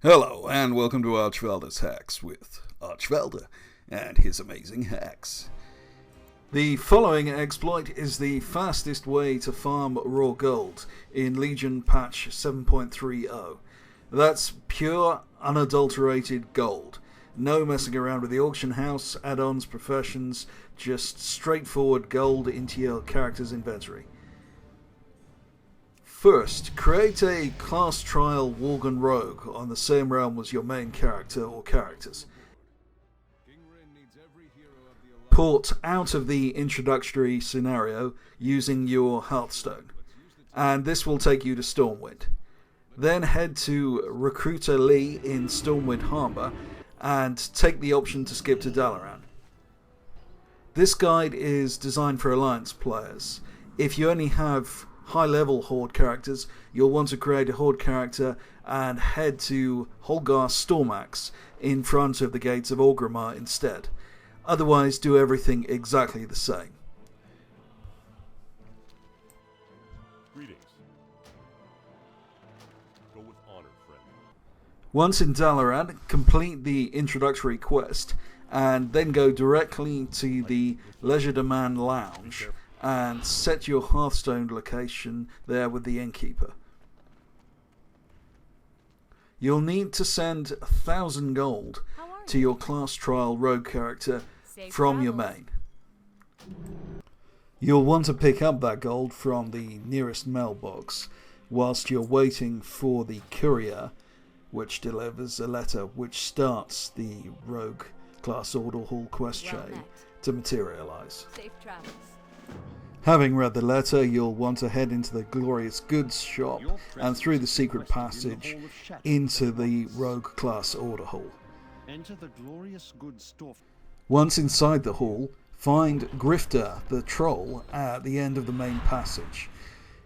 Hello, and welcome to Archvelder's Hacks with Archvelder and his amazing hacks. The following exploit is the fastest way to farm raw gold in Legion patch 7.30. That's pure, unadulterated gold. No messing around with the auction house, add-ons, professions, just straightforward gold into your character's inventory. First, create a class trial Worgen Rogue on the same realm as your main character or characters. Port out of the introductory scenario using your Hearthstone, and this will take you to Stormwind. Then head to Recruiter Lee in Stormwind Harbour and take the option to skip to Dalaran. This guide is designed for Alliance players. If you only have high-level Horde characters, you'll want to create a Horde character and head to Holgar Stormax in front of the gates of Orgrimmar instead. Otherwise, do everything exactly the same. Greetings. Go with honor, friend. Once in Dalaran, complete the introductory quest and then go directly to the Leisure Demand Lounge and set your Hearthstone location there with the Innkeeper. You'll need to send 1,000 gold to your class trial rogue character from your main. You'll want to pick up that gold from the nearest mailbox whilst you're waiting for the courier, which delivers a letter which starts the rogue class order hall quest chain, to materialize. Safe travels. Having read the letter, you'll want to head into the Glorious Goods shop and through the secret passage into the Rogue Class Order Hall. Enter the Glorious Goods store. Once inside the hall, find Grifter, the troll, at the end of the main passage.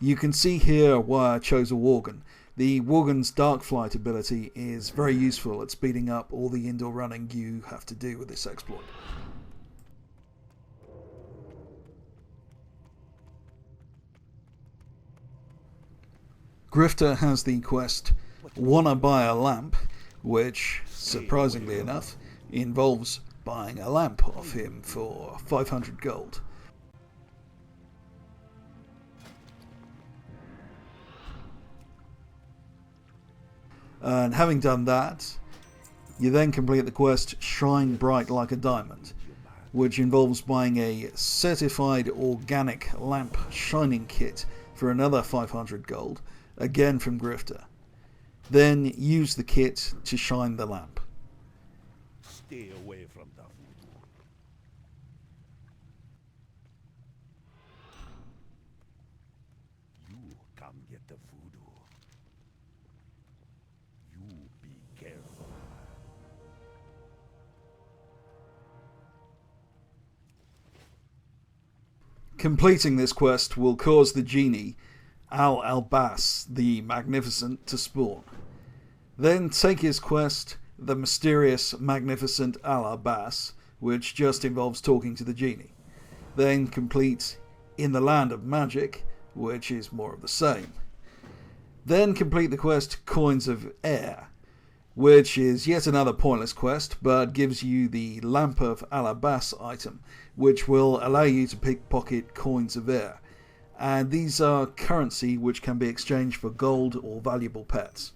You can see here why I chose a Worgen. The Worgen's Dark Flight ability is very useful at speeding up all the indoor running you have to do with this exploit. Grifter has the quest Wanna Buy a Lamp, which, surprisingly enough, involves buying a lamp off him for 500 gold. And having done that, you then complete the quest Shine Bright Like a Diamond, which involves buying a certified organic lamp shining kit for another 500 gold, again from Grifter. Then use the kit to shine the lamp. Stay away from the voodoo. You come get the voodoo. You be careful. Completing this quest will cause the genie Al-Albas the Magnificent to spawn. Then take his quest, the Mysterious Magnificent Al-Albas, which just involves talking to the genie. Then complete In the Land of Magic, which is more of the same. Then complete the quest Coins of Air, which is yet another pointless quest, but gives you the Lamp of Al-Albas item, which will allow you to pickpocket coins of air. And these are currency which can be exchanged for gold or valuable pets.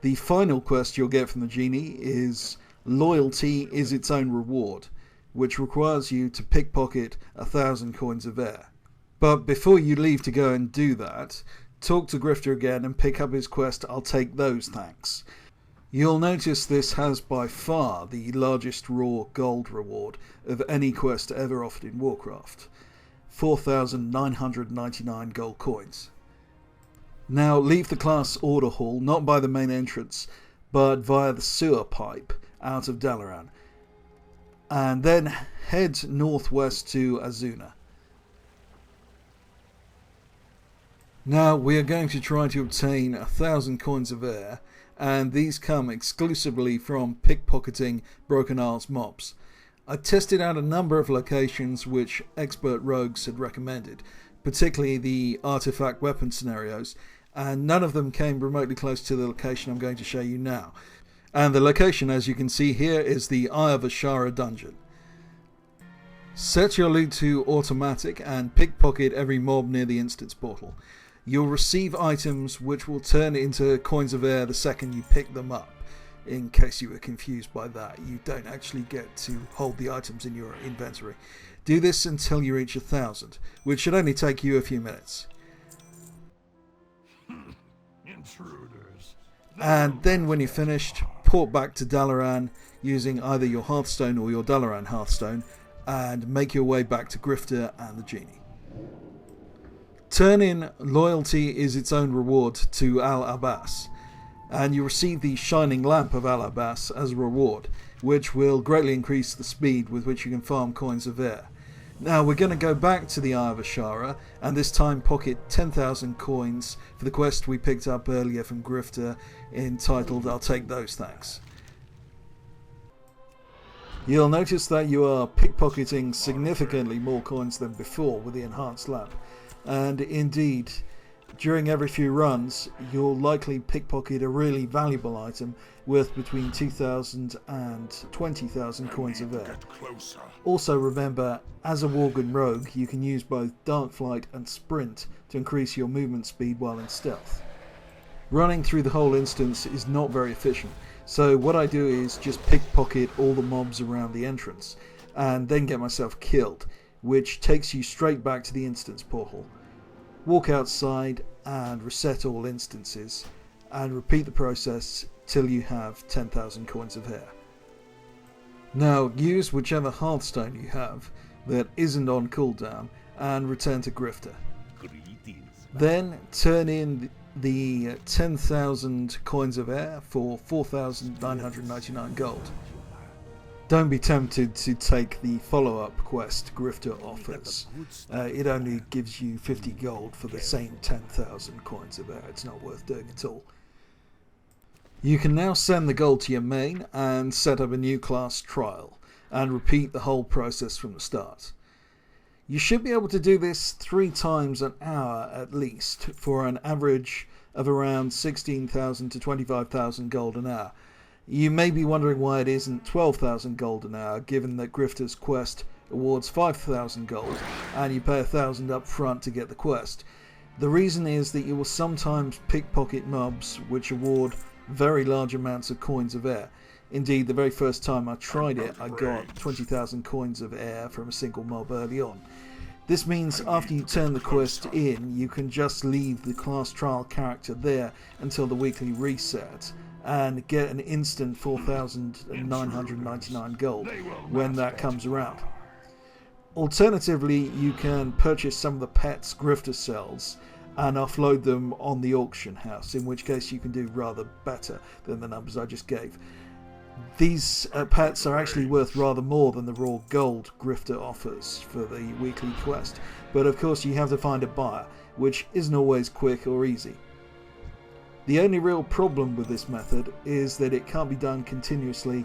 The final quest you'll get from the genie is Loyalty is its own reward, which requires you to pickpocket 1,000 coins of air. But before you leave to go and do that, talk to Grifter again and pick up his quest I'll Take Those Thanks. You'll notice this has by far the largest raw gold reward of any quest ever offered in Warcraft. 4,999 gold coins. Now leave the class order hall not by the main entrance but via the sewer pipe out of Dalaran, and then head northwest to Azuna. Now we are going to try to obtain 1,000 coins of air, and these come exclusively from pickpocketing Broken Isles mobs. I tested out a number of locations which expert rogues had recommended, particularly the artifact weapon scenarios, and none of them came remotely close to the location I'm going to show you now. And the location, as you can see here, is the Eye of Ashara dungeon. Set your loot to automatic and pickpocket every mob near the instance portal. You'll receive items which will turn into coins of air the second you pick them up. In case you were confused by that, you don't actually get to hold the items in your inventory. Do this until you reach 1,000, which should only take you a few minutes. Intruders. And then when you're finished, port back to Dalaran using either your Hearthstone or your Dalaran Hearthstone, and make your way back to Grifter and the Genie. Turn in loyalty is its own reward to Al Abbas, and you receive the Shining Lamp of Al Abbas as a reward, which will greatly increase the speed with which you can farm coins of air. Now we're going to go back to the Eye of Ashara, and this time pocket 10,000 coins for the quest we picked up earlier from Grifter, entitled I'll Take Those Thanks. You'll notice that you are pickpocketing significantly more coins than before with the enhanced lamp, and indeed, during every few runs, you'll likely pickpocket a really valuable item worth between 2,000 and 20,000 coins of air. Also remember, as a Worgen rogue, you can use both Dark Flight and Sprint to increase your movement speed while in stealth. Running through the whole instance is not very efficient, so what I do is just pickpocket all the mobs around the entrance, and then get myself killed, which takes you straight back to the instance portal. Walk outside and reset all instances, and repeat the process till you have 10,000 coins of air. Now use whichever Hearthstone you have that isn't on cooldown and return to Grifter. Greetings. Then turn in the 10,000 coins of air for 4,999 gold. Don't be tempted to take the follow-up quest Grifter offers. It only gives you 50 gold for the same 10,000 coins of air. It's not worth doing at all. You can now send the gold to your main and set up a new class trial, and repeat the whole process from the start. You should be able to do this 3 times an hour at least, for an average of around 16,000 to 25,000 gold an hour. You may be wondering why it isn't 12,000 gold an hour, given that Grifter's quest awards 5,000 gold, and you pay 1,000 up front to get the quest. The reason is that you will sometimes pickpocket mobs which award very large amounts of coins of air. Indeed, the very first time I tried it, I got 20,000 coins of air from a single mob early on. This means after you turn the quest in, you can just leave the class trial character there until the weekly reset, and get an instant 4,999 gold when that comes around. Alternatively, you can purchase some of the pets Grifter sells and offload them on the auction house, in which case you can do rather better than the numbers I just gave. These pets are actually worth rather more than the raw gold Grifter offers for the weekly quest, but of course you have to find a buyer, which isn't always quick or easy. The only real problem with this method is that it can't be done continuously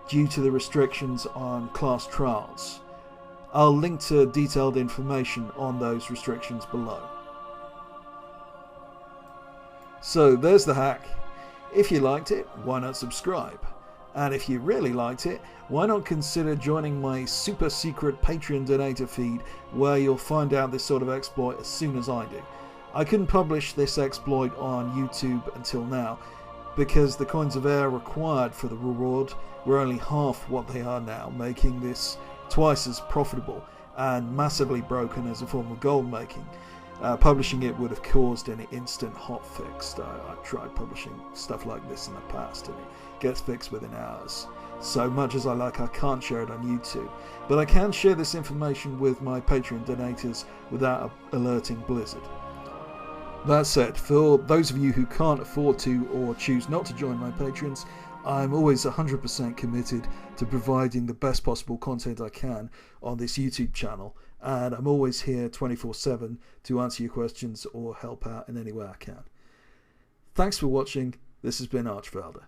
due to the restrictions on class trials. I'll link to detailed information on those restrictions below. So there's the hack. If you liked it, why not subscribe? And if you really liked it, why not consider joining my super secret Patreon donator feed, where you'll find out this sort of exploit as soon as I do. I couldn't publish this exploit on YouTube until now, because the coins of air required for the reward were only half what they are now, making this twice as profitable and massively broken as a form of gold making. Publishing it would have caused an instant hotfix. I've tried publishing stuff like this in the past and it gets fixed within hours. So much as I can't share it on YouTube, but I can share this information with my Patreon donators without alerting Blizzard. That said, for those of you who can't afford to or choose not to join my patrons, I'm always 100% committed to providing the best possible content I can on this YouTube channel, and I'm always here 24/7 to answer your questions or help out in any way I can. Thanks for watching. This has been Archvelder.